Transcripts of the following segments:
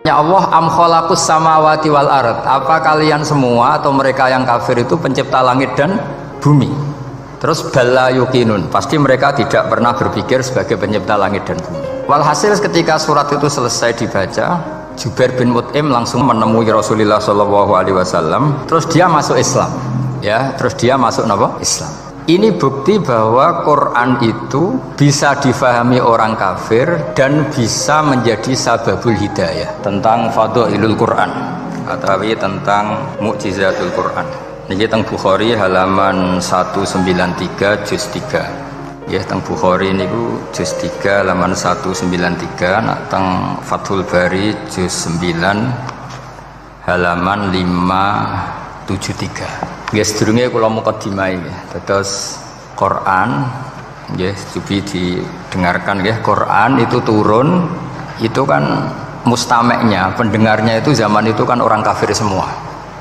Ya Allah, am khalaqus samawati wal ard. Apa kalian semua atau mereka yang kafir itu pencipta langit dan bumi? Terus bala yuqinun, pasti mereka tidak pernah berpikir sebagai pencipta langit dan bumi. Walhasil ketika surat itu selesai dibaca, Jubair bin Mut'im langsung menemui Rasulullah SAW. Terus dia masuk Islam, ya. Terus dia masuk apa? Islam. Ini bukti bahwa Quran itu bisa difahami orang kafir dan bisa menjadi sababul hidayah. Tentang fadhailul Quran atau tentang mukjizatul Quran. Niki teng Bukhari halaman 193 juz 3. Ya, teng Bukhari niku juz 3 halaman 193, nak teng Fathul Bari juz 9 halaman 573. Nggih sedurunge kula mukadimah nggih. Terus Quran nggih cobi didengarkan nggih. Quran itu turun itu kan mustameknya, pendengarnya itu zaman itu kan orang kafir semua.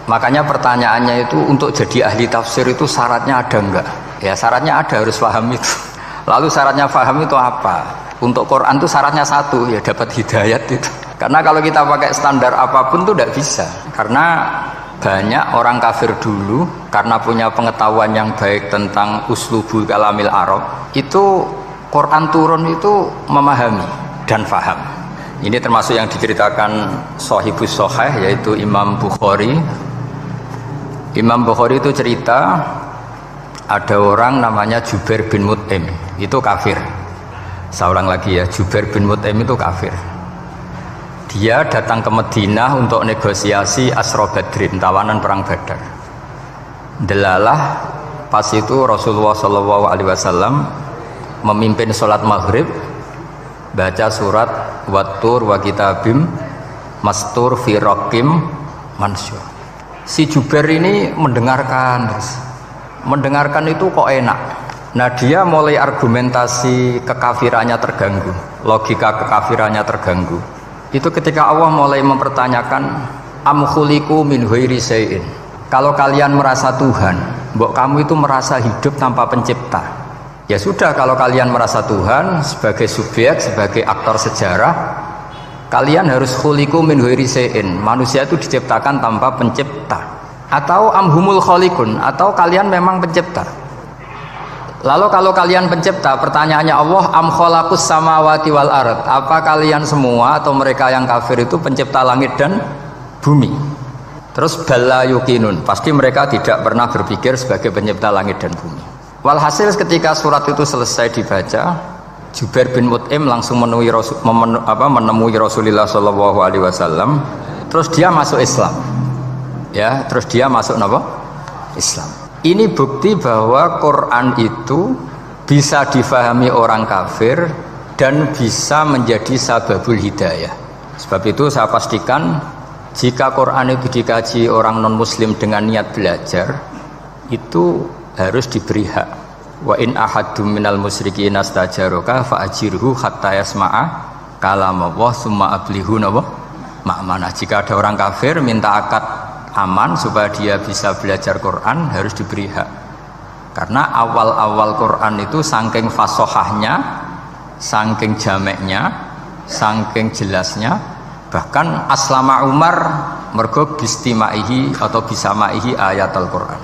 Makanya pertanyaannya itu untuk jadi ahli tafsir itu syaratnya ada enggak? Ya syaratnya ada, harus paham itu. Lalu syaratnya paham itu apa? Untuk Quran itu syaratnya satu, ya dapat hidayat itu. Karena kalau kita pakai standar apapun itu tidak bisa. Karena banyak orang kafir dulu karena punya pengetahuan yang baik tentang uslubul kalamil Arab, itu Quran turun itu memahami dan faham. Ini termasuk yang diceritakan Shahihus Shahih, yaitu Imam Bukhari. Imam Bukhari itu cerita ada orang namanya Jubair bin Mut'im, itu kafir. Saya ulang lagi ya, Jubair bin Mut'im itu kafir. Dia datang ke Madinah untuk negosiasi Asra Badrin, tawanan perang Badar. Delalah pas itu Rasulullah SAW memimpin sholat maghrib, baca surat Wattur wa kitabim mastur fi raqim mansyur. Si Jubair ini mendengarkan terus. Mendengarkan itu kok enak. Nah dia mulai argumentasi kekafirannya terganggu, logika kekafirannya terganggu. Itu ketika Allah mulai mempertanyakan am khuliqu min ghairi syai'in. Kalau kalian merasa Tuhan, mbok kamu itu merasa hidup tanpa pencipta. Ya sudah, kalau kalian merasa Tuhan sebagai subjek, sebagai aktor sejarah, kalian harus khuliqu min ghairi syai'in. Manusia itu diciptakan tanpa pencipta. Atau amhumul khaliqun, atau kalian memang pencipta. Lalu kalau kalian pencipta, pertanyaannya Allah, am khalaqus samawati wal ard. Apa kalian semua atau mereka yang kafir itu pencipta langit dan bumi? Terus bala yuqinun, pasti mereka tidak pernah berpikir sebagai pencipta langit dan bumi. Walhasil ketika surat itu selesai dibaca, Jubair bin Mut'im langsung menemui Rasulullah SAW. Terus dia masuk Islam. Ya, terus dia masuk apa? Islam. Ini bukti bahwa Quran itu bisa difahami orang kafir dan bisa menjadi sababul hidayah. Sebab itu saya pastikan jika Quran itu dikaji orang non muslim dengan niat belajar, itu harus diberi hak. Wa in ahadum minal musyrikin astajaraka fa'ajirhu hatta yasma'a kalamullah summa ablihu ma'manah. Jika ada orang kafir minta akad aman supaya dia bisa belajar Quran, harus diberi hak. Karena awal-awal Quran itu saking fasohahnya, saking jameknya, saking jelasnya, bahkan aslama Umar mergo bistimaihi atau bisamaihi ayat Al-Quran.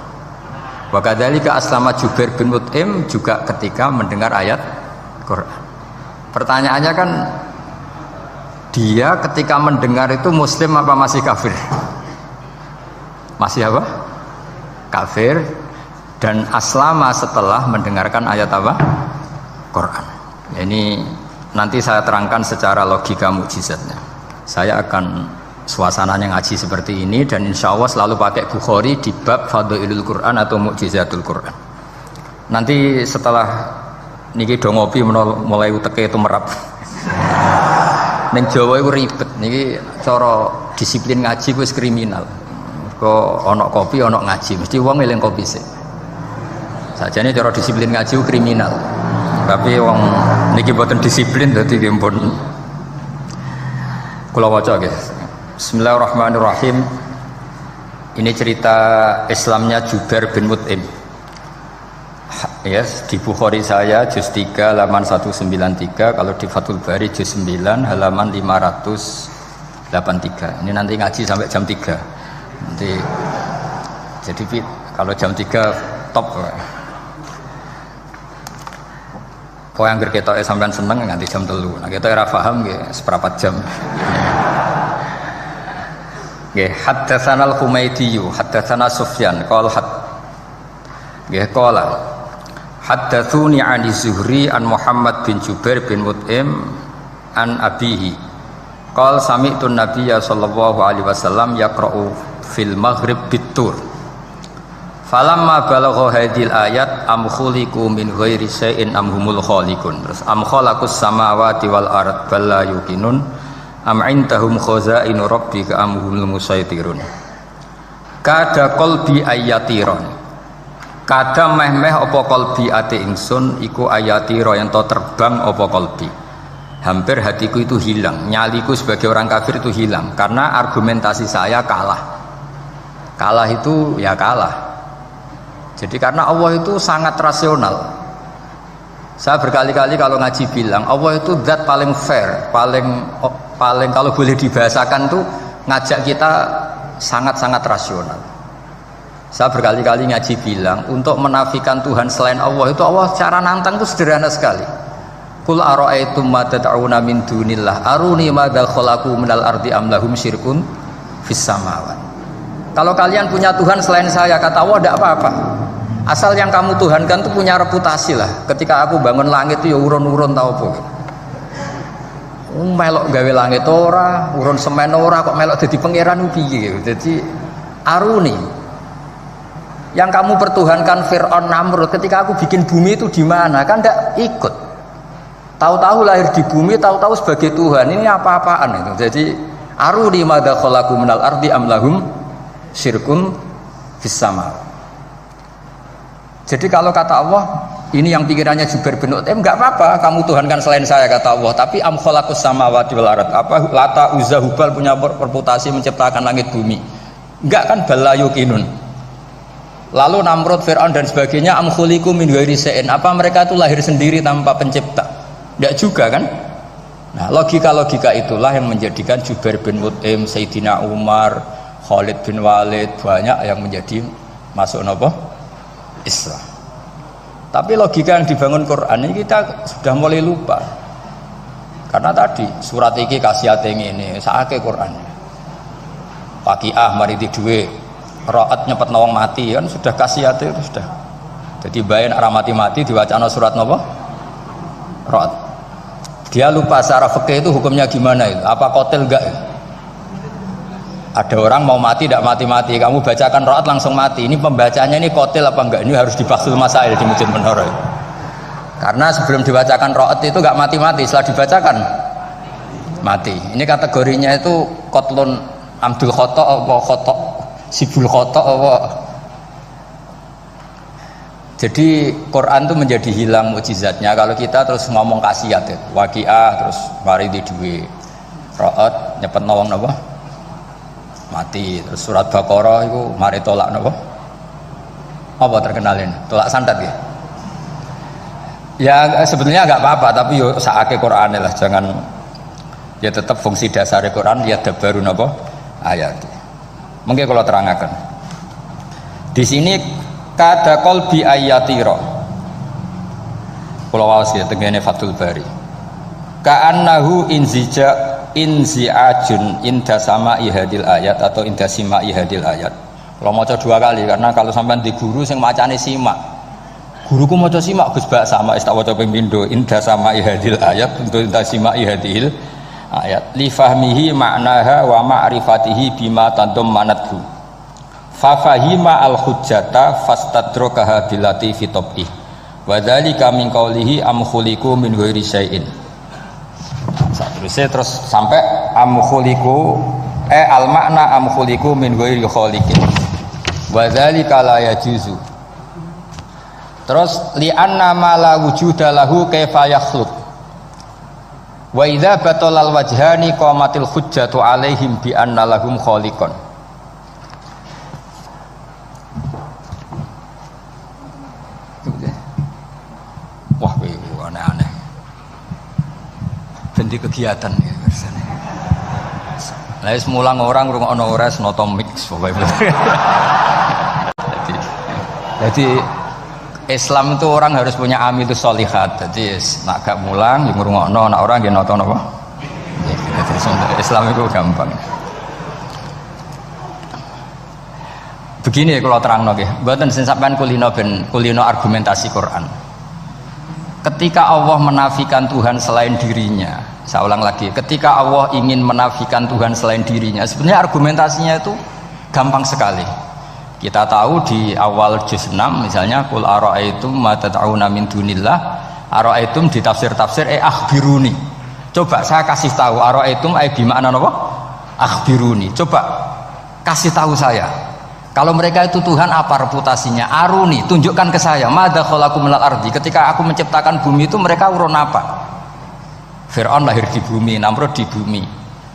Wa kadzalika aslama Jubair bin Mut'im juga ketika mendengar ayat Quran. Pertanyaannya kan, dia ketika mendengar itu muslim apa masih kafir? Masih apa? Kafir. Dan aslama setelah mendengarkan ayat apa? Quran. Ini nanti saya terangkan secara logika mukjizatnya. Saya akan suasananya ngaji seperti ini, dan insya Allah selalu pakai Bukhari di bab Fadhailul Quran atau Mukjizatul Quran. Nanti setelah niki do ngopi mulai uteke itu merap. Ning Jawa iku ribet niki, cara disiplin ngaji wis kriminal. Kok ana kopi ana ngaji, mesti wong eling kopi sik. Sajane cara disiplin ngaji ku kriminal. Tapi wong niki boten disiplin dadi nggih pun kula waca nggih. Bismillahirrahmanirrahim. Ini cerita Islamnya Jubair bin Mut'im. Yes, di Bukhari saya juz 3 halaman 193, kalau di Fathul Bari juz 9 halaman 573. 83. Ini nanti ngaji sampai jam 3. Nanti jadi kalau jam 3 top. Kau yang berketok sampean seneng nganti jam 3. Nah kita ora paham nggih seperempat jam. Nggih, haddatsana al-Humaydi, haddatsana Sufyan, qala nggih qala haddatsuni 'ani Zuhri an Muhammad bin Jubair bin Mut'im an abihi. Qala sami'tu an-nabiyya sallallahu alaihi wasallam yaqra'u fil maghrib bit-tur. Falamma balagha hadhil ayat am khuliqu min ghairi syai'in am humul khaliqun. Terus am khalaqus samawati wal ard bal la yuqinun am indahum khazainu rabbika am humul musaytirun. Kada qalbi ayatiron. Kada meh-meh apa qalbi ate ingsun iku ayatira yen to terbang apa qalbi. Hampir hatiku itu hilang, nyaliku sebagai orang kafir itu hilang karena argumentasi saya kalah. Kalah itu ya kalah. Jadi karena Allah itu sangat rasional. Saya berkali-kali kalau ngaji bilang Allah itu zat paling fair, paling kalau boleh dibahasakan tuh ngajak kita sangat-sangat rasional. Saya berkali-kali ngaji bilang untuk menafikan Tuhan selain Allah itu Allah cara nantang itu sederhana sekali. Qul ara'aytum ma tad'una min dunillah aruni madza khalaqu minal ardi am lahum syirkun fis samawat. Kalau kalian punya Tuhan selain saya, kata Allah, tidak apa-apa. Asal yang kamu tuhankan itu punya reputasi lah. Ketika aku bangun langit itu ya urun-urun tau apa. Melok gawe langit ora, urun semen ora, kok melok jadi pangeran piye. Jadi aruni. Yang kamu pertuhankan Fir'aun Namrud, ketika aku bikin bumi itu di mana? Kan tidak ikut. Tahu-tahu lahir di bumi, tahu-tahu sebagai Tuhan. Ini apa-apaan itu. Jadi aruni madza khalaqu minal ardi am lahum syirkun fis sama. Jadi kalau kata Allah, ini yang pikirannya Jubair bin Mut'im, enggak apa-apa kamu tuhankan selain saya kata Allah, tapi am khalaqus samawati wal ard. Apa Lata Uzza Hubal punya reputasi menciptakan langit bumi? Enggak kan, balayukinun. Lalu Namrud, Fir'aun dan sebagainya am khuliqu min ghairi syai'in. Apa mereka itu lahir sendiri tanpa pencipta? Enggak juga kan? Nah, logika-logika itulah yang menjadikan Jubair bin Mut'im, Sayyidina Umar, Khalid bin Walid banyak yang menjadi masuk apa? Islam. Tapi logika yang dibangun Quran ini kita sudah mulai lupa. Karena tadi surat iki kasihate ngene, sakake Quran. Waqiah mari duwe, Ra'at nyepet nawang mati kan sudah kasihate itu sudah. Jadi bayan arah mati-mati diwacana surat napa? Ra'at. Dia lupa secara fikih itu hukumnya gimana itu? Apa qatil enggak? Ada orang mau mati tidak mati-mati, kamu bacakan Ra'at langsung mati. Ini pembacanya ini qatil apa enggak? Ini harus dibahsul masail di Masjid Menara. Karena sebelum dibacakan Ra'at itu enggak mati-mati, setelah dibacakan mati. Ini kategorinya itu qatlun amdul khata' apa khata' sibul khata' apa. Jadi Quran itu menjadi hilang mukjizatnya kalau kita terus ngomong kasiat ya. Waqiah terus mari di duwe. Ra'at nyepet nawang napa? Mati. Terus surat Baqarah itu mari tolak napa? Apa terkenalin? Tolak santet ya? Ya sebetulnya enggak apa-apa tapi yo sakake Qur'ane lah, jangan ya tetap fungsi dasar Quran ya dabaru napa? Ayat. Mungkin kalau terangkan. Di sini kada qalbi ayatira. Kula waos ya tengene Fathul Bari. Ka'annahu inzi'ajun inda sama'i hadil ayat atau inda sima'i hadil ayat. Kalau maca dua kali karena kalau sampean di guru sing macane simak. Guruku maca simak Gus Bak sama tak waca ping pindho inda sama'i hadil ayat untuk inda sima'i hadil ayat li fahmihi ma'naha wa ma'rifatihi bima tadammanathu. Fa fahima al hujjata fastadrakaha bilati fi tabih. Wa dzalika min qaulihi am khuliqu min ghairi syai'in. Terus sampai am khuliqu al makna am khuliqu min ghairi khaliqin wa dzalika la yajuzu. Terus li anna ma la wujuda lahu kaifa yakhluq wa idza batalal wajhani qamatil hujjatu alaihim bi anna lahum khaliqan. Wah, aneh-aneh. Bendi kegiatan ya biasanya. Lah semulang orang ngrungokno ora noto mix pokoke. Jadi Islam itu orang harus punya amilus sholihat. Jadi nak gak mulang yang ngrungokno, nak orang nggih nata napa? Islam itu gampang. Begini kalau terangno nggih, mboten sing sampean kulino argumentasi Quran. Ketika Allah menafikan Tuhan selain dirinya, saya ulang lagi, ketika Allah ingin menafikan Tuhan selain dirinya, sebenarnya argumentasinya itu gampang sekali. Kita tahu di awal juz 6 misalnya qul ara'aitum ma tad'una min dunillah, ara'aitum di tafsir-tafsir akhbiruni. Coba saya kasih tahu ara'aitum bi makna apa? Akhbiruni. Coba kasih tahu saya. Kalau mereka itu Tuhan apa reputasinya? Aruni, tunjukkan ke saya. Madza khalaqakum minal ardi. Ketika aku menciptakan bumi itu mereka urun apa? Fir'aun lahir di bumi, Namrud di bumi,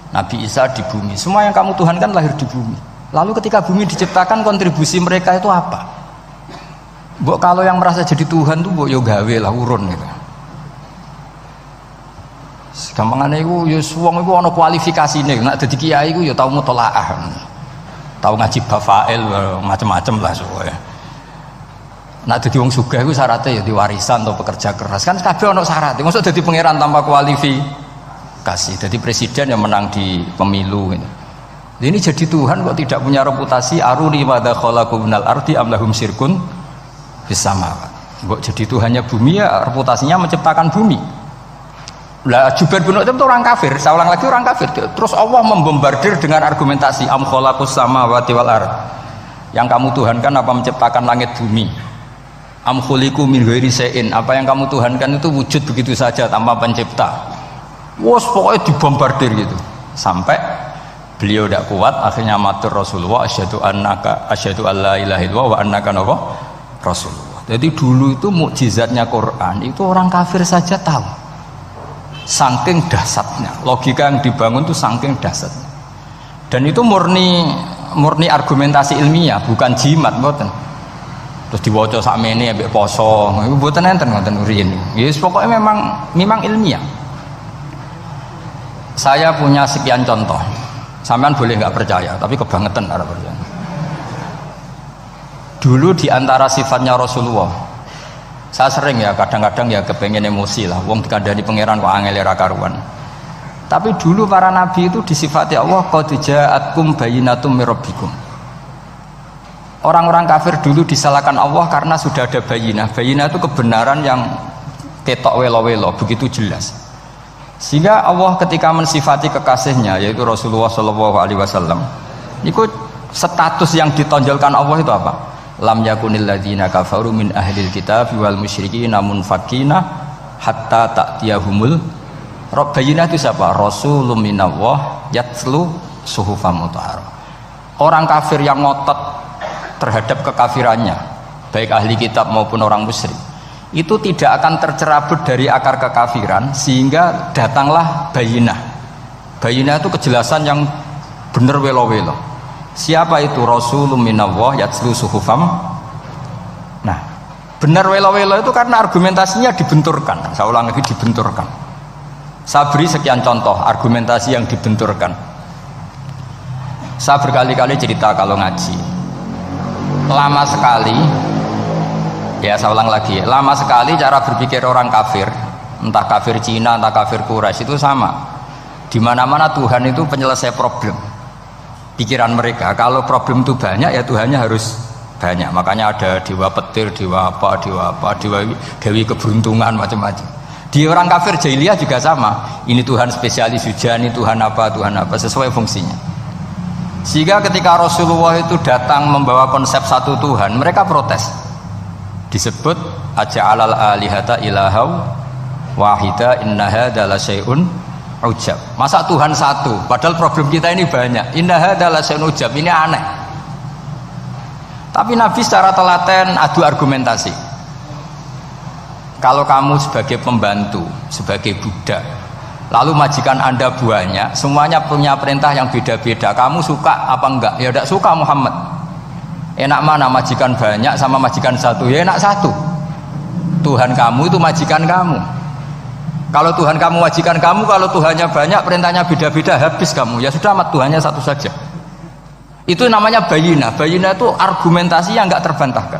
Nabi Isa di bumi. Semua yang kamu tuhankan lahir di bumi. Lalu ketika bumi diciptakan kontribusi mereka itu apa? Mbok kalau yang merasa jadi Tuhan tuh mbok yo gawe lah urun gitu. Gampangane iku yo wong iku ana kualifikasine. Nek dadi kiai iku yo tau mutolaah. Tahu ngaji bafail macam-macam lah soalnya. Nak dadi wong sugih iku syaratnya ya diwarisan atau pekerja keras. Kan kabeh ono syarat. Mosok dadi pangeran tanpa kualifikasi. Dadi presiden yang menang di pemilu gitu. Ini jadi Tuhan kok tidak punya reputasi aruni madza khalaqu minal ardi am lahum syirkun fis samawat. Kok jadi Tuhannya bumi ya reputasinya menciptakan bumi. Lah Jubair bin Mut'im itu orang kafir, saya ulang lagi orang kafir. Terus Allah membombardir dengan argumentasi am khalaqus samawati wal ard. Yang kamu tuhankan apa menciptakan langit bumi? Am khuliqu min ghairi syai'in, apa yang kamu tuhankan itu wujud begitu saja tanpa pencipta. Wos pokoknya dibombardir gitu. Sampai beliau tidak kuat, akhirnya matur Rasulullah asyhadu alla ilaha illallah wa annaka Rasulullah. Jadi dulu itu mukjizatnya Quran itu orang kafir saja tahu. Saking dahsyatnya, logika yang dibangun itu saking dahsyatnya. Dan itu murni argumentasi ilmiah, bukan jimat, mboten. Terus diwaca sakmene ambek poso, iku mboten enten ngoten riyen. Ya pokoknya memang ilmiah. Saya punya sekian contoh. Sampean boleh nggak percaya, tapi kebangetan ora percaya. Dulu di antara sifatnya Rasulullah, saya sering ya kadang-kadang ya kepengen emosi lah, wong dikandani pangeran kok angel ra karuan. Tapi dulu para nabi itu disifati Allah qad ja'atkum bayyinatum mir rabbikum. Orang-orang kafir dulu disalahkan Allah karena sudah ada bayinah. Bayinah itu kebenaran yang ketok welo-welo, begitu jelas. Sehingga Allah ketika mensifati kekasihnya yaitu Rasulullah SAW, itu status yang ditonjolkan Allah itu apa? Lam yakunil ladzina kafaru min ahlil kitab wal musyrikin munfakina hatta ta'tiyahumul Rabbayina. Itu siapa? Rasulun minallah yatslu suhufam mutahharah. Orang kafir yang ngotot terhadap kekafirannya, baik ahli kitab maupun orang musyrik, itu tidak akan tercerabut dari akar kekafiran sehingga datanglah bayinah. Bayinah itu kejelasan yang benar welo-welo. Siapa itu? Rasulun minallah yatslu suhufam. Nah, benar welo-welo itu karena argumentasinya dibenturkan. Saya ulang lagi, dibenturkan. Saya beri sekian contoh argumentasi yang dibenturkan. Saya berkali-kali cerita kalau ngaji, lama sekali, ya saya ulang lagi, lama sekali cara berpikir orang kafir, entah kafir Cina, entah kafir Quraisy itu sama. Di mana-mana Tuhan itu penyelesai problem. Pikiran mereka, kalau problem itu banyak ya Tuhannya harus banyak. Makanya ada dewa petir, dewa dewi keberuntungan, macam-macam. Di orang kafir jahiliyah juga sama. Ini Tuhan spesialis hujan, ini Tuhan apa, sesuai fungsinya. Sehingga ketika Rasulullah itu datang membawa konsep satu Tuhan, mereka protes. Disebut aja'alal alihata ilahau wahida inna hadza la syai'un ujab. Masa Tuhan satu, padahal problem kita ini banyak. Inna hadza la syai'un ujab, ini aneh. Tapi Nabi secara telaten adu argumentasi. Kalau kamu sebagai pembantu, sebagai budak, lalu majikan Anda banyak, semuanya punya perintah yang beda-beda, kamu suka apa enggak? Ya tidak suka Muhammad. Enak mana majikan banyak sama majikan satu? Ya enak satu. Tuhan kamu itu majikan kamu. Kalau Tuhan kamu majikan kamu, kalau Tuhannya banyak, perintahnya beda-beda, habis kamu. Ya sudah amat, Tuhannya satu saja. Itu namanya bayina. Bayina itu argumentasi yang nggak terbantahkan.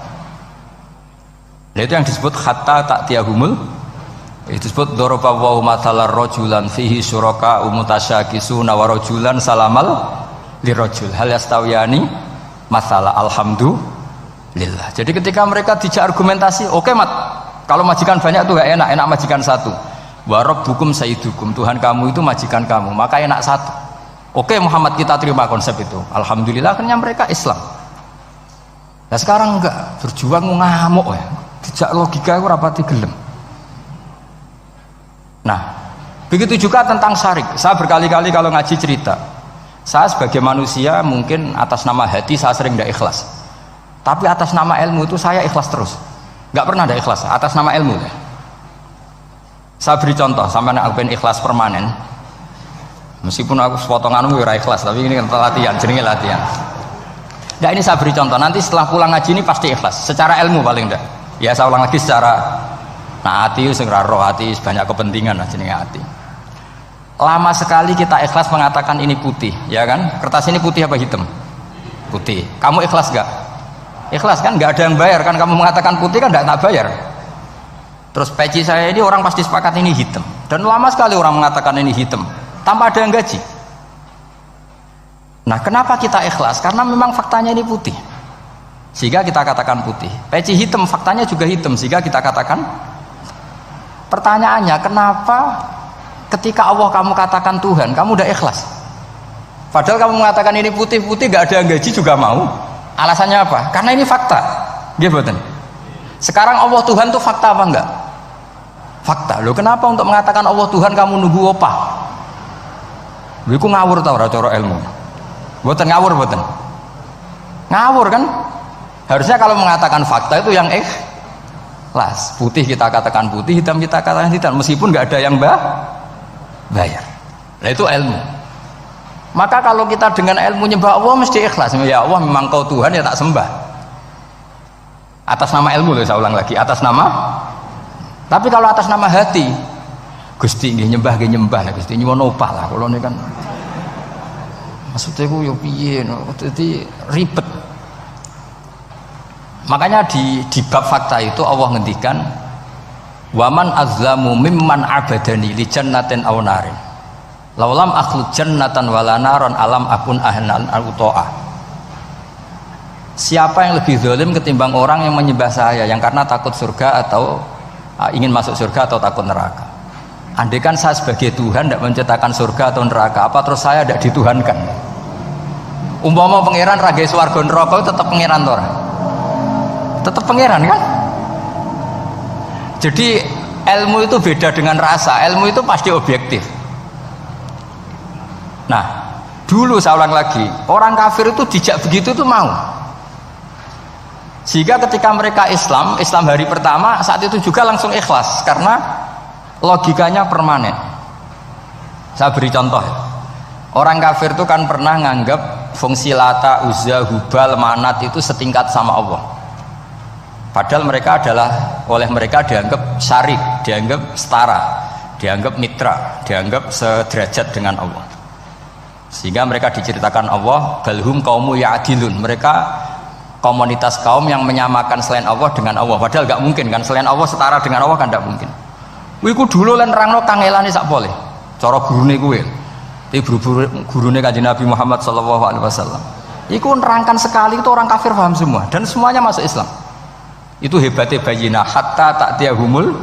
Nah, itu yang disebut hatta ta'tiyahumul. Itu disebut daraba wa mathalar rajulan fihi syuraka umutasyakisuna wa rajulan salamal lirajul hal yastawiyani masalah alhamdulillah. Jadi ketika mereka dijak argumentasi, oke mat, kalau majikan banyak tuh gak enak, enak majikan satu. Wa rabbukum sayyidukum, Tuhan kamu itu majikan kamu, maka enak satu. Oke Muhammad, kita terima konsep itu. Alhamdulillah akhirnya mereka Islam. Nah sekarang enggak, berjuang ngamuk ya. Dijak logika itu rapati gelem. Nah, begitu juga tentang syarik. Saya berkali-kali kalau ngaji cerita, saya sebagai manusia mungkin atas nama hati saya sering tidak ikhlas, tapi atas nama ilmu itu saya ikhlas terus, nggak pernah ada ikhlas atas nama ilmu ya. Saya beri contoh, sampai aku pengen ikhlas permanen, meskipun aku sepotonganmu ora ikhlas, tapi ini kan latihan, jenenge latihan. Nah ini saya beri contoh, nanti setelah pulang ngaji ini pasti ikhlas secara ilmu paling enggak. Ya saya ulang lagi secara hati sing roh, hati banyak kepentingan jenenge hati. Lama sekali kita ikhlas mengatakan ini putih, ya kan? Kertas ini putih apa hitam? Putih. Kamu ikhlas gak? Ikhlas kan? Gak ada yang bayar kan? Kamu mengatakan putih kan gak bayar. Terus peci saya ini orang pasti sepakat ini hitam. Dan lama sekali orang mengatakan ini hitam tanpa ada yang gaji. Nah kenapa kita ikhlas? Karena memang faktanya ini putih, sehingga kita katakan putih. Peci hitam, faktanya juga hitam, sehingga kita katakan. Pertanyaannya, kenapa ketika Allah kamu katakan Tuhan, kamu udah ikhlas? Padahal kamu mengatakan ini putih-putih, gak ada yang gaji juga mau. Alasannya apa? Karena ini fakta. Gitu. Sekarang Allah Tuhan itu fakta apa enggak? Fakta. Loh kenapa untuk mengatakan Allah Tuhan kamu nunggu opah? Iku ngawur tau ora cara ilmu. Mboten ngawur mboten. Ngawur kan? Harusnya kalau mengatakan fakta itu yang ikhlas. Putih kita katakan putih, hitam kita katakan hitam, meskipun nggak ada yang bayar. Nah itu ilmu. Maka kalau kita dengan ilmu nyembah Allah mesti ikhlas. Ya Allah memang kau Tuhan, ya tak sembah. Atas nama ilmu loh, saya ulang lagi, atas nama. Tapi kalau atas nama hati, Gusti nggih nyembah nggih nyembah lah Gusti nyuwun opah lah. Kalau ini kan maksudnya ku yo piye no, jadi ribet. Makanya di bab fakta itu Allah ngendikan waman azlamu mimman abadani li jannatin aw narin laulam akhluq jannatan wala naron alam akun ahlan al-uto'ah. Siapa yang lebih zalim ketimbang orang yang menyembah saya yang karena takut surga atau ingin masuk surga atau takut neraka. Andai kan saya sebagai Tuhan tidak menciptakan surga atau neraka, apa terus saya tidak dituhankan? Umpama pangeran raga swarga neraka tetap pangeran to ora? Tetap pangeran kan? Jadi ilmu itu beda dengan rasa, ilmu itu pasti objektif. Nah dulu saya ulang lagi, orang kafir itu dijak begitu itu mau, sehingga ketika mereka Islam hari pertama saat itu juga langsung ikhlas karena logikanya permanen. Saya beri contoh ya. Orang kafir itu kan pernah nganggap fungsi Lata, Uzza, Hubal, Manat itu setingkat sama Allah. Padahal mereka oleh mereka dianggap syarik, dianggap setara, dianggap mitra, dianggap sederajat dengan Allah. Sehingga mereka diceritakan Allah balhum qaumu ya'dilun, mereka komunitas kaum yang menyamakan selain Allah dengan Allah. Padahal gak mungkin kan, selain Allah setara dengan Allah kan gak mungkin. Wiku dulu lan nerangno kangelane sak boleh. Cara gurune kuwi. Iki gurune Kanjeng Nabi Muhammad sallallahu alaihi wasallam. Iku nerangkan sekali itu orang kafir paham semua dan semuanya masuk Islam. Itu hebatnya bayinah hatta ta'tiyahumul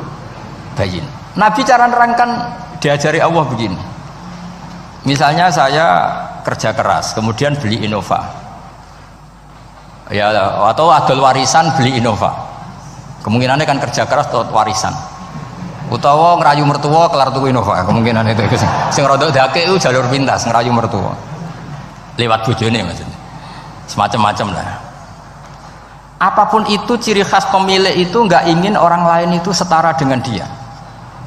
bayin. Nabi cara nerangkan diajari Allah begini. Misalnya saya kerja keras, kemudian beli Innova. Ya atau adol warisan beli Innova. Kemungkinannya kan kerja keras atau warisan. Utawa ngerayu mertua kelar tuku Innova, kemungkinan itu sing rada dake itu jalur pintas ngerayu mertua lewat bojone maksudnya semacam-macam lah. Apapun itu ciri khas pemilik itu nggak ingin orang lain itu setara dengan dia.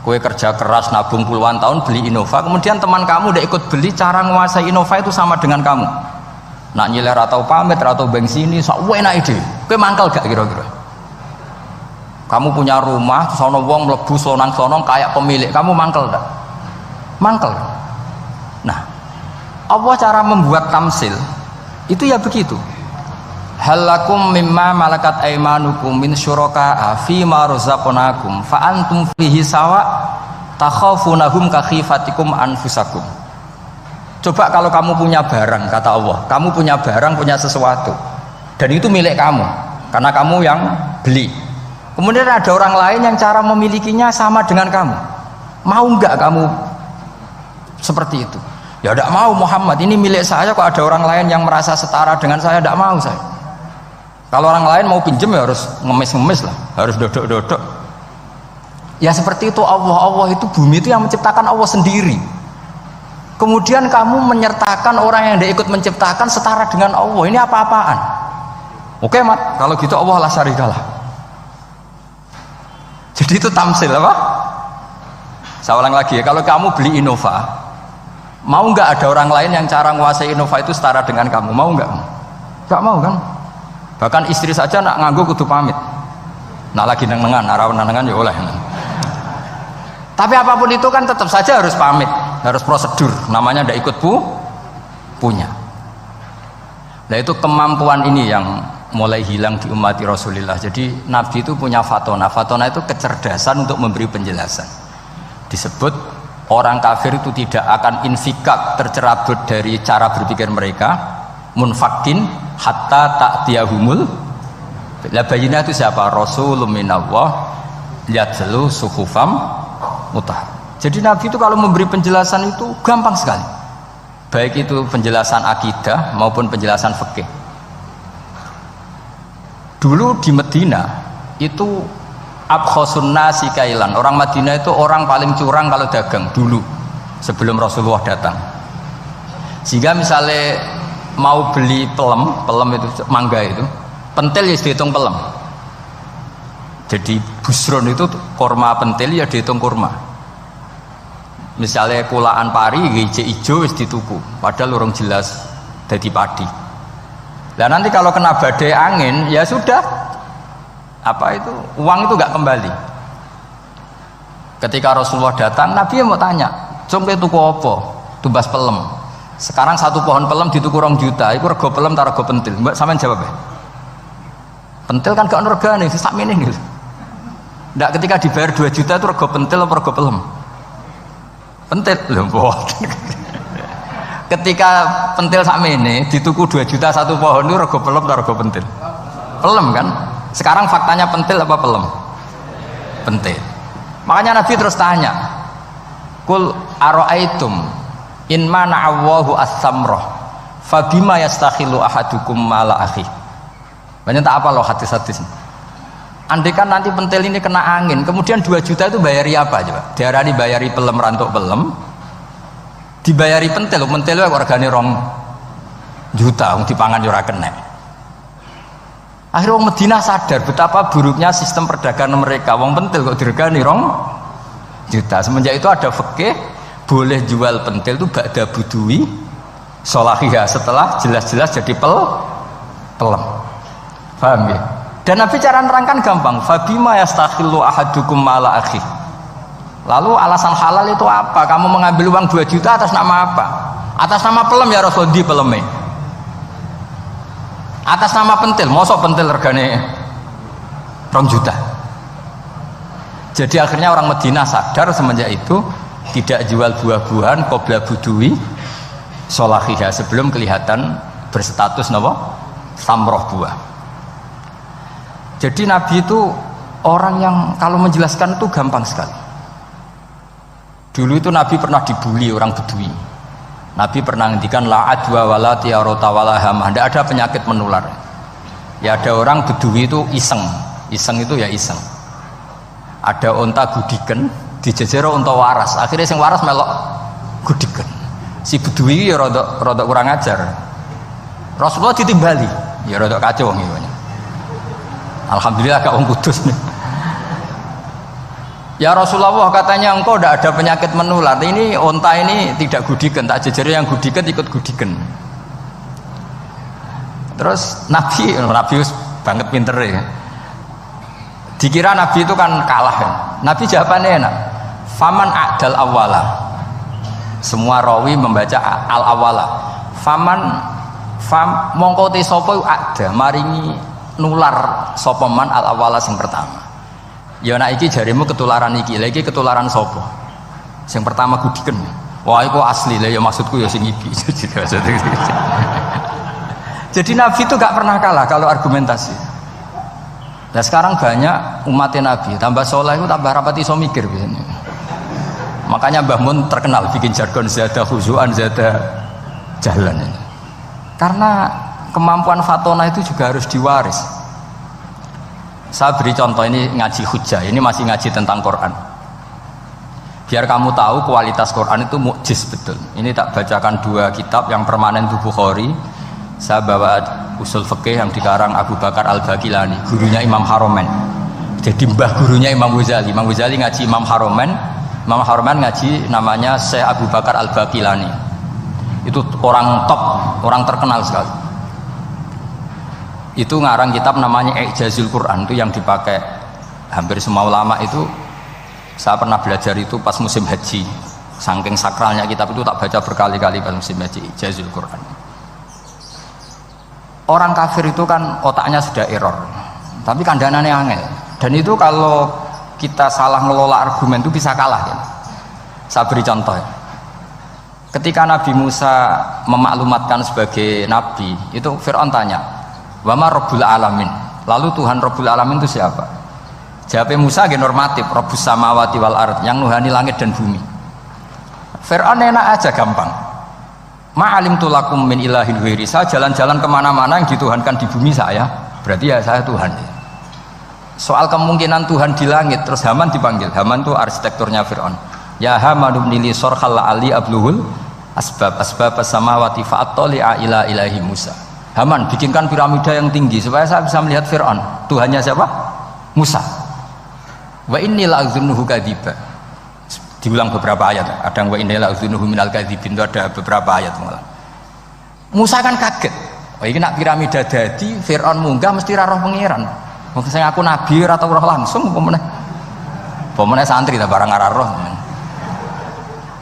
Kue kerja keras nabung puluhan tahun beli Innova, kemudian teman kamu udah ikut beli, cara menguasai Innova itu sama dengan kamu. Nak nyiler atau pamit atau bensin ini sok enak ide. Kue mangkal gak kira-kira? Kamu punya rumah, terus ono wong mlebu slonang-slonong kayak pemilik, kamu mangkel enggak? Mangkel. Nah, Allah cara membuat tamsil itu ya begitu. Halakum mimma malakat aimanukum min syuraka'a fi ma razaqnakum fa antum fihi sawa takhafunahum ka khifatikum anfusakum. Coba kalau kamu punya barang, kata Allah, kamu punya barang, punya sesuatu dan itu milik kamu karena kamu yang beli. Kemudian ada orang lain yang cara memilikinya sama dengan kamu. Mau enggak kamu seperti itu? Ya tidak mau Muhammad, ini milik saya kok ada orang lain yang merasa setara dengan saya, tidak mau saya. Kalau orang lain mau pinjam ya harus ngemis-ngemis lah, harus dodok-dodok. Ya seperti itu Allah itu bumi itu yang menciptakan Allah sendiri. Kemudian kamu menyertakan orang yang tidak ikut menciptakan setara dengan Allah, ini apa-apaan? Oke Mat, kalau gitu Allah la syarikalah. Jadi itu tamsil apa? Saya ulang lagi ya, kalau kamu beli Innova, mau nggak ada orang lain yang cara menguasai Innova itu setara dengan kamu? Mau nggak? Nggak mau kan? Bahkan istri saja nak nganggo kudu pamit. Nak lagi nengan, nengan ya oleh. Tapi apapun itu kan tetap saja harus pamit, harus prosedur. Namanya ndak ikut punya. Nah itu kemampuan ini yang mulai hilang di umat Rasulullah. Jadi Nabi itu punya fatona. Fatona itu kecerdasan untuk memberi penjelasan. Disebut orang kafir itu tidak akan infikak, tercerabut dari cara berpikir mereka, munfakin hatta ta'tiyahumul. La bayina itu siapa? Rasulun minallah yatlu suhufam mutahhar. Jadi Nabi itu kalau memberi penjelasan itu gampang sekali. Baik itu penjelasan akidah maupun penjelasan fikih. Dulu di Medina itu abkhosun nasi kailan, orang Madinah itu orang paling curang kalau dagang dulu sebelum Rasulullah datang. Sehingga misalnya mau beli pelem itu mangga itu, pentil ya dihitung pelem. Jadi busron itu kurma pentil ya dihitung kurma. Misalnya kulaan pari hijau ijo wis dituku, padahal urung jelas dadi padi. Nah nanti kalau kena badai angin ya sudah, apa itu uang itu nggak kembali. Ketika Rasulullah datang, Nabi mau tanya, "Cung tuku apa?" Tumbas pelem. Sekarang satu pohon pelem dituku 2 juta, itu rego pelem tak rego pentil. Mbak sampean jawab ya? Pentil kan gak ono regane, sakmene niku. Ndak ketika dibayar 2 juta itu rego pentil apa rego pelem? Pentil lho mboten. Ketika pentil sakmene dituku 2 juta satu pohon itu rego pelem atau rego pentil? Pelem kan? Sekarang faktanya pentil apa pelem? Pentil. Makanya Nabi terus tanya, "Kul ara'aitum in mana'allahu as-samrah fabima yastakhilu ahadukum mala akhi." Banyak tak apa loh hadis-hadis. Andai kan nanti pentil ini kena angin, kemudian 2 juta itu bayari apa coba? Diarani bayari pelem rantuk pelem, dibayari pentil kok regane 2 juta dipangan yo ora kena. Akhirnya wong Madinah sadar betapa buruknya sistem perdagangan mereka. Wong pentil kok diregani 2 juta. Semenjak itu ada fikih boleh jual pentil itu ba'da budui sholahiyah, setelah jelas-jelas jadi pelem. Paham ya? Dan Nabi cara nerangkan gampang, fabima yastakhillu ahadukum mala akhi. Lalu alasan halal itu apa? Kamu mengambil uang 2 juta atas nama apa? Atas nama pelem ya Rasul, di peleme. Atas nama pentil, mosok pentil regane 2 juta. Jadi akhirnya orang Madinah sadar semenjak itu tidak jual buah-buahan qabla budui sholahiyah, sebelum kelihatan berstatus napa? Samroh buah. Jadi Nabi itu orang yang kalau menjelaskan itu gampang sekali. Dulu itu Nabi pernah dibully orang Bedui. Nabi pernah ngendikan la adwa wala tiarota wala hamah, tidak ada penyakit menular. Ya ada orang Bedui itu iseng itu ya iseng. Ada onta gudiken, dijejero onta waras. Akhirnya sing waras melok gudiken. Si Bedui ya rada kurang ajar. Rasulullah ditimbali, ya rada kacau ngene. Alhamdulillah gak wong kudus nih. Ya Rasulullah, katanya engkau tidak ada penyakit menular. Ini onta ini tidak gudiken, tak jejere yang gudiken ikut gudiken. Terus Nabi banget pinter ya. Dikira Nabi itu kan kalah kan. Nabi jawabannya enak. Faman a'dal awwala. Semua rawi membaca al awwala. Mongko te sapa ada maringi nular sapa man al awwala sing pertama. Ya nek iki jarimu ketularan iki. Lah iki ketularan sapa? Sing pertama gudiken. Wah iku asli lah ya maksudku ya sing iki. Jadi Nabi itu gak pernah kalah kalau argumentasi. Nah sekarang banyak umatnya Nabi tambah soleh itu tambah rapati iso mikir biasanya. Makanya Mbah Mun terkenal bikin jargon zada khuzuan zada jalan ini. Karena kemampuan fatona itu juga harus diwaris. Saya beri contoh, ini ngaji hujjah, ini masih ngaji tentang Quran. Biar kamu tahu kualitas Quran itu mukjiz betul. Ini tak bacakan dua kitab yang permanen itu Bukhari. Saya bawa usul fikih yang dikarang Abu Bakar Al-Baqilani, gurunya Imam Haromen. Jadi mbah gurunya Imam Ghazali. Imam Ghazali ngaji Imam Haromen, Imam Haromen ngaji namanya Syekh Abu Bakar Al-Baqilani. Itu orang top, orang terkenal sekali. Itu ngarang kitab namanya I'jazul Quran, itu yang dipakai hampir semua ulama itu. Saya pernah belajar itu pas musim haji. Saking sakralnya kitab itu tak baca berkali-kali pas musim haji, I'jazul Quran. Orang kafir itu kan otaknya sudah error, tapi kandanannya angel. Dan itu kalau kita salah ngelola argumen itu bisa kalah ya. Saya beri contoh ya. Ketika Nabi Musa memaklumatkan sebagai nabi, itu Fir'aun tanya, "Wama Rabbul Alamin?" Lalu Tuhan Rabbul Alamin itu siapa? Jawabnya Musa gak normatif, Rabbus samawati wal ard, yang nuhani langit dan bumi. Fir'aun enak aja, gampang. Ma'alim tulakum min ilahin ghairi. Saya jalan-jalan kemana-mana yang dituhankan di bumi saya, berarti ya saya Tuhan. Soal kemungkinan Tuhan di langit, terus Haman dipanggil. Haman itu arsitekturnya Fir'aun. Ya Haman ibnili sorkhal la'ali abluhul asbab samawati fa'attali'a ila ilahi Musa. Haman, bikinkan piramida yang tinggi supaya saya bisa melihat Fir'aun. Tuhannya siapa? Musa. Wa inni la'adzunuhu kadziba. Diulang beberapa ayat. Ada yang wa inni la'adzunuhu minal kadzibin, itu ada beberapa ayat malah. Musa kan kaget. Oh ini nak piramida dadi Fir'aun munggah mesti ra roh pangeran. Wong sing aku nabi ora tau roh langsung apa santri ta barang ora roh.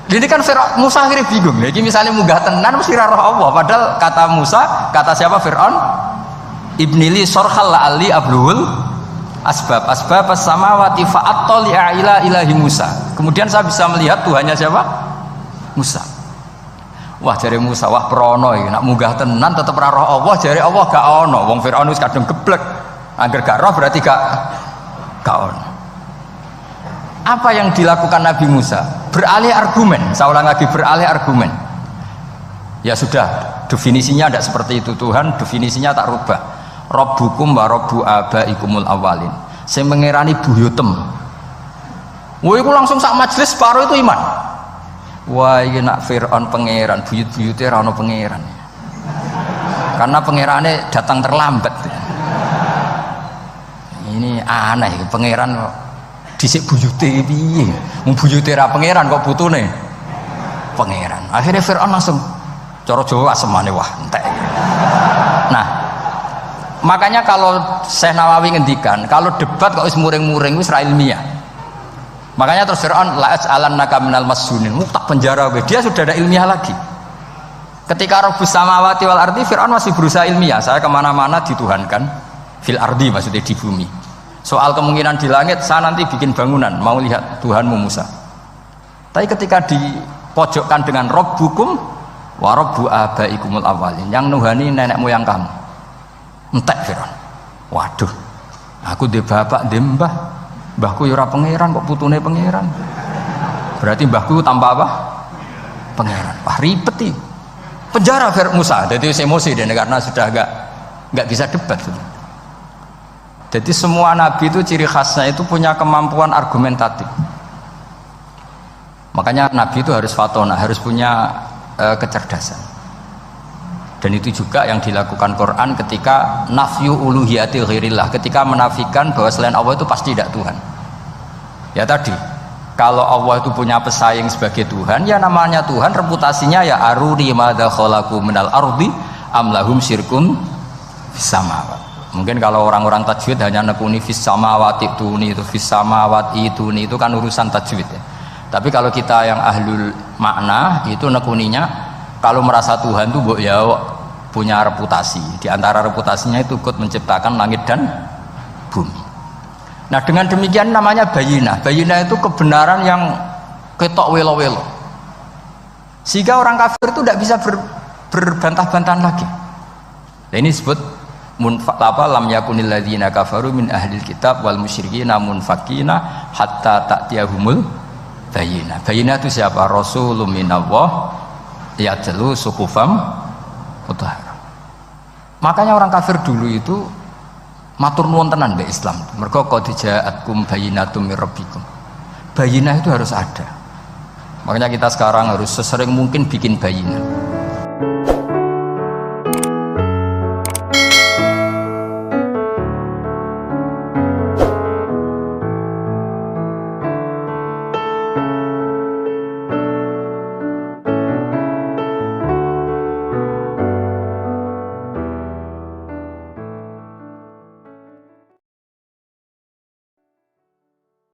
Jadi kan Fir'aun, Musa akhirnya bingung. Jadi misalnya munggah tenan mesti ra roh Allah. Padahal kata Musa, kata siapa Fir'aun? Ibnili sorkhal la'ali abluhul asbab samawati fa'attali'a ila ilahi Musa. Kemudian saya bisa melihat Tuhannya siapa? Musa. Wah jare Musa, wah prono iki nak munggah tenan tetep ora roh Allah, jare Allah gak ono. Wong Firaun wis kadung geblek. Angger gak roh berarti gak ono. Apa yang dilakukan Nabi Musa? Beralih argumen. Saya ulang lagi, beralih argumen. Ya sudah, definisinya tidak seperti itu. Tuhan definisinya tak rubah. Rabbukum wa rabbu abaikumul awalin. Saya mengerani buyutem. Wah, itu langsung sak majelis separuh itu iman. Wah, ini nak Fir'aun pangeran, buyut-buyutnya rano pangeran. Karena pangerannya datang terlambat. Ini aneh, pangeran dhisik buyute piye? Wong buyute ra pangeran kok putune pangeran. Akhirnya Fir'aun langsung cara Jawa asemane wah entek. Nah, makanya kalau Syekh Nawawi ngendikan, kalau debat kok wis muring-muring wis ra ilmiah. Makanya terus Fir'aun la as'alannaka minal masjunin, tak penjara we. Dia sudah ada ilmiah lagi. Ketika Rabbus samawati wal ardi, Fir'aun masih berusaha ilmiah. Saya kemana-mana dituhankan fil ardi, maksudnya di bumi. Soal kemungkinan di langit, saya nanti bikin bangunan, mau lihat Tuhanmu Musa. Tapi ketika dipojokkan dengan Rabbukum wa rabbu abaikumul awalin, yang nuhani nenek moyang kamu, entek Fir'aun. Waduh, aku di bapak di mbah, mbahku yura pangeran kok putune pangeran. Berarti mbahku tanpa apa? Pangeran. Wah ribet nih. Penjara Musa, jadi emosi dia karena sudah nggak bisa debat. Jadi semua nabi itu ciri khasnya itu punya kemampuan argumentatif. Makanya nabi itu harus fatona, harus punya kecerdasan. Dan itu juga yang dilakukan Quran ketika nafyu uluhiyati ghairillah, ketika menafikan bahwa selain Allah itu pasti tidak Tuhan. Ya tadi, kalau Allah itu punya pesaing sebagai Tuhan, ya namanya Tuhan, reputasinya ya aruni madza khalaqu minal ardi am lahum syirkun fis samawati. Mungkin kalau orang-orang tajwid hanya nekuni fis samawati tuni itu fis samawati tuni itu kan urusan tajwid ya. Tapi kalau kita yang ahlul makna itu nekuninya kalau merasa Tuhan itu ya punya reputasi. Di antara reputasinya itu ikut menciptakan langit dan bumi. Nah dengan demikian namanya bayinah. Bayinah itu kebenaran yang ketok welo-welo. Sehingga orang kafir itu tidak bisa berbantah-bantahan lagi. Nah, ini disebut lam yakunil ladzina kafaru min ahlil kitab wal musyrikina munfakina hatta ta'tiyahumul bayinah. Bayinah itu siapa? Rasulun minallah yatlu suhufam mutahharah. Makanya orang kafir dulu itu matur nuwun tenan mbek Islam. Mergo qad ja'atkum bayyinatum mir rabbikum. Bayinah itu harus ada. Makanya kita sekarang harus sesering mungkin bikin bayinah.